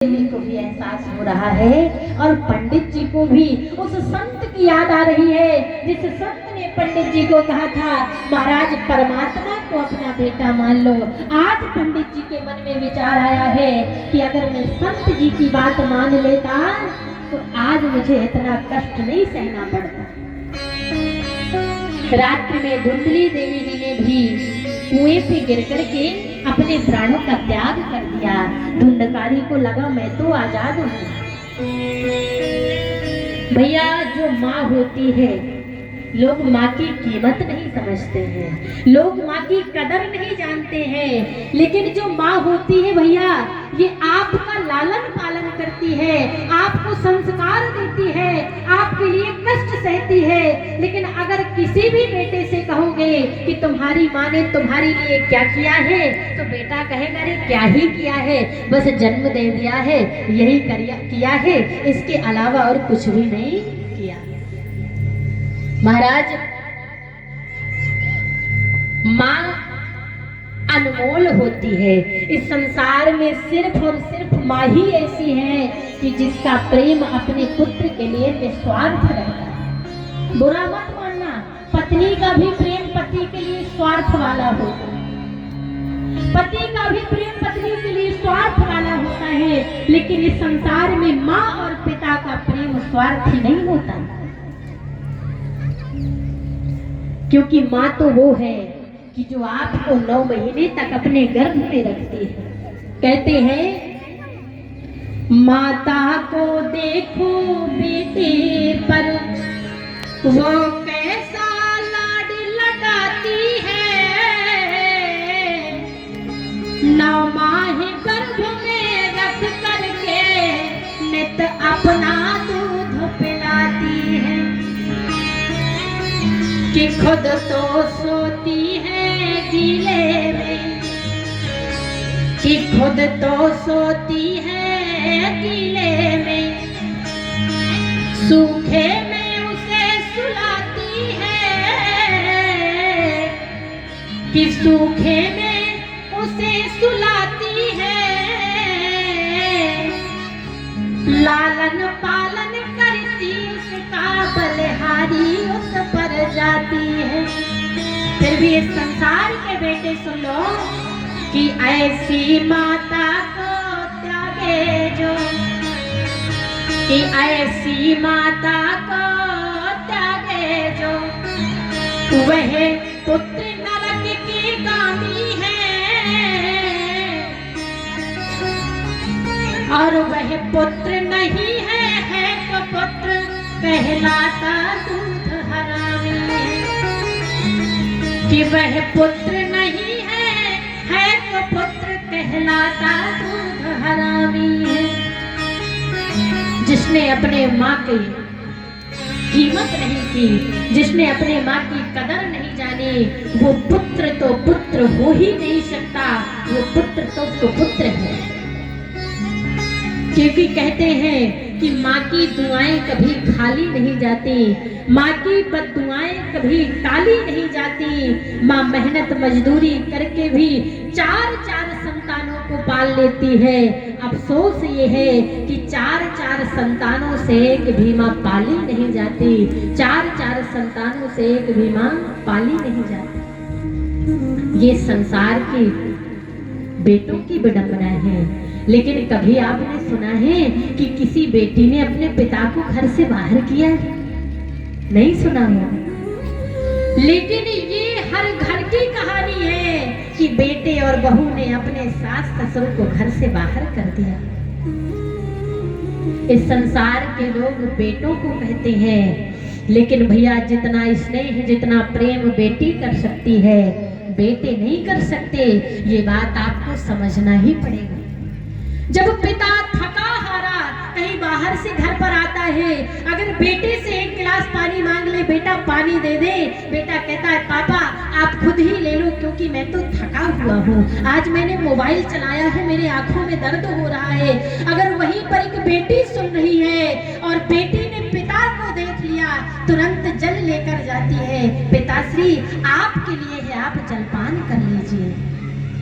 देवी को भी एहसास हो रहा है और पंडित जी को भी उस संत की याद आ रही है जिस संत ने पंडित जी को कहा था महाराज परमात्मा को अपना बेटा मान लो। आज पंडित जी के मन में विचार आया है कि अगर मैं संत जी की बात मान लेता तो आज मुझे इतना कष्ट नहीं सहना पड़ता। रात्रि में धुंधली देवी जी ने भी कुएं पे गिर करके अपने प्राणों का त्याग कर दिया। धुंधकारी को लगा मैं तो आजाद हूँ। भैया जो माँ होती है लोग माँ की कीमत नहीं समझते हैं, लोग माँ की कदर नहीं जानते हैं, लेकिन जो माँ होती है भैया ये आपका लालन पालन करती है, आपको संस्कार देती है, आपके लिए कष्ट सहती है। लेकिन अगर किसी भी बेटे से कहोगे कि तुम्हारी माँ ने तुम्हारे लिए क्या किया है तो बेटा कहेगा अरे क्या ही किया है, बस जन्म दे दिया है, यही किया है, इसके अलावा और कुछ भी नहीं किया। महाराज माँ अनमोल होती है। इस संसार में सिर्फ और सिर्फ माँ ही ऐसी है कि जिसका प्रेम अपने पुत्र के लिए निस्वार्थ रहता है। बुरा मत मानना, पत्नी का भी प्रेम पति के लिए स्वार्थ वाला होता है, पति का भी प्रेम पत्नी के लिए स्वार्थ वाला होता है, लेकिन इस संसार में माँ और पिता का प्रेम स्वार्थी नहीं होता, क्योंकि माँ तो वो है कि जो आपको 9 महीने तक अपने गर्भ में रखती है। कहते हैं माता को देखो बेटे पर वो कैसा लाड लगाती है, 9 माह गर्भ में रख करके नित अपना दूध पिलाती है, कि खुद तो सोती है गीले में, कि खुद तो सोती है गीले में, सूखे में उसे सुलाती है, कि सूखे में उसे सुलाती है, लालन पालन करती उसका बलिहारी उस पर जाती है। फिर भी इस संसार के बेटे सुन लो कि ऐसी माता को त्यागे जो, कि ऐसी माता को त्यागे जो, वह पुत्र नरक की गामी है, और वह पुत्र नहीं है तो पुत्र कहलाता दूध हरामी, कि वह पुत्र नहीं है तो पुत्र कहलाता दूध हरामी है। जिसने अपने माँ की कीमत नहीं की, जिसने अपने माँ की कदर नहीं जानी, वो पुत्र तो पुत्र हो ही नहीं सकता, वो पुत्र तो कुपुत्र है। क्योंकि कहते हैं कि माँ की दुआएं कभी खाली नहीं जाती, माँ की बद्दुआएं कभी टाली नहीं जाती। माँ मेहनत मजदूरी करके भी 4-4 संतानों को पाल लेती है। अफसोस ये है कि 4-4 संतानों से एक भी माँ पाली नहीं जाती, 4-4 संतानों से एक भी माँ पाली नहीं जाती। ये संसार के बेटों की विडंबना है। लेकिन कभी आपने सुना है कि किसी बेटी ने अपने पिता को घर से बाहर किया? नहीं सुना हो। लेकिन ये हर घर की कहानी है कि बेटे और बहू ने अपने सास ससुर को घर से बाहर कर दिया। इस संसार के लोग बेटों को कहते हैं, लेकिन भैया जितना स्नेह जितना प्रेम बेटी कर सकती है बेटे नहीं कर सकते। ये बात आपको समझना ही पड़ेगा। जब पिता थका हारा कहीं बाहर से घर पर आता है, अगर बेटे से 1 गिलास पानी मांग ले, बेटा पानी दे दे, बेटा कहता है पापा आप खुद ही ले लो क्योंकि मैं तो थका हुआ हूँ, आज मैंने मोबाइल चलाया है, मेरे आंखों में दर्द हो रहा है। अगर वहीं पर एक बेटी सुन रही है और बेटी ने पिता को देख लिया, तुरंत जल लेकर जाती है, पिताश्री आपके लिए है, आप जलपान कर लीजिए।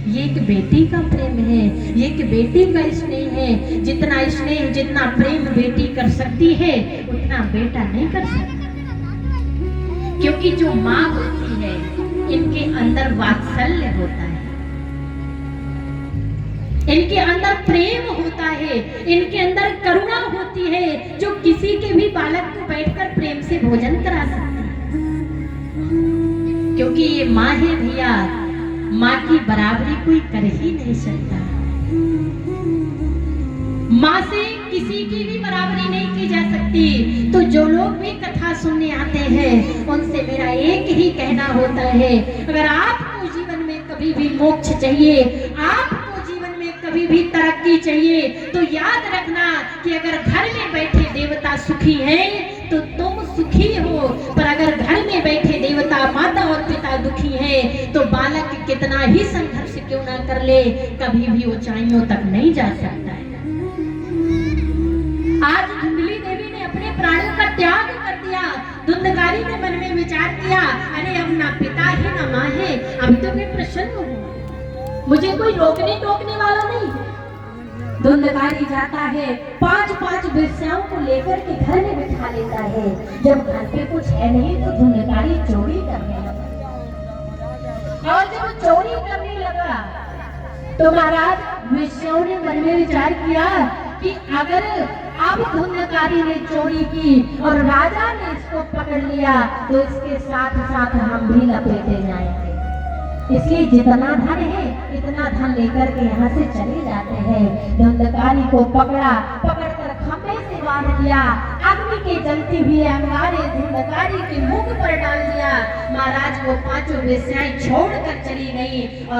ये एक बेटी का प्रेम है, ये एक बेटी का स्नेह है। जितना स्नेह, जितना प्रेम बेटी कर सकती है, उतना बेटा नहीं कर सकता। क्योंकि जो माँ होती है, इनके अंदर वात्सल्य होता है, इनके अंदर प्रेम होता है, इनके अंदर करुणा होती है, जो किसी के भी बालक को बैठकर प्रेम से भोजन करा सकती है। क्योंकि ये माँ है भैया, माँ की बराबरी कोई कर ही नहीं सकता। माँ से किसी की भी बराबरी नहीं की जा सकती। तो जो लोग भी कथा सुनने आते हैं, उनसे मेरा एक ही कहना होता है, अगर आपको जीवन में कभी भी मोक्ष चाहिए, आपको जीवन में कभी भी तरक्की चाहिए, तो याद रखना कि अगर घर में बैठे देवता सुखी हैं, तो तुम सुखी हो। पर अगर घर में बैठे देवता, माता और पिता दुखी हैं, तो बालक कितना ही संघर्ष क्यों ना कर ले, कभी भी ऊंचाइयों तक नहीं जा सकता है। आज धुंधली देवी ने अपने प्राणों का त्याग कर दिया। धुंधकारी ने मन में विचार किया, अरे अब ना पिता है ना माँ है, अभी तो मैं प्रसन्न हूँ, मुझे कोई रोकने टोकने वाला नहीं। धुंधकारी जाता है, 5-5 वेश्याओं को लेकर के घर में बिठा लेता है। जब घर पे कुछ है नहीं, तो धुंधकारी चोरी करने लगा। और जब चोरी करने लगा, तो महाराज वेश्याओं ने मन में विचार किया कि अगर अब धुंधकारी ने चोरी की और राजा ने इसको पकड़ लिया, तो इसके साथ साथ हम भी लपेटे जाएंगे। इसलिए जितना धन है, इतना धन लेकर के यहाँ से चले जाते हैं। धुंधकारी को पकड़ा, पकड़कर खंभे से बांध दिया, अग्नि के जलती हुई अंगारे धुंधकारी के मुख पर डाल दिया। महाराज वो 5 वेश्याएं छोड़कर चली गई और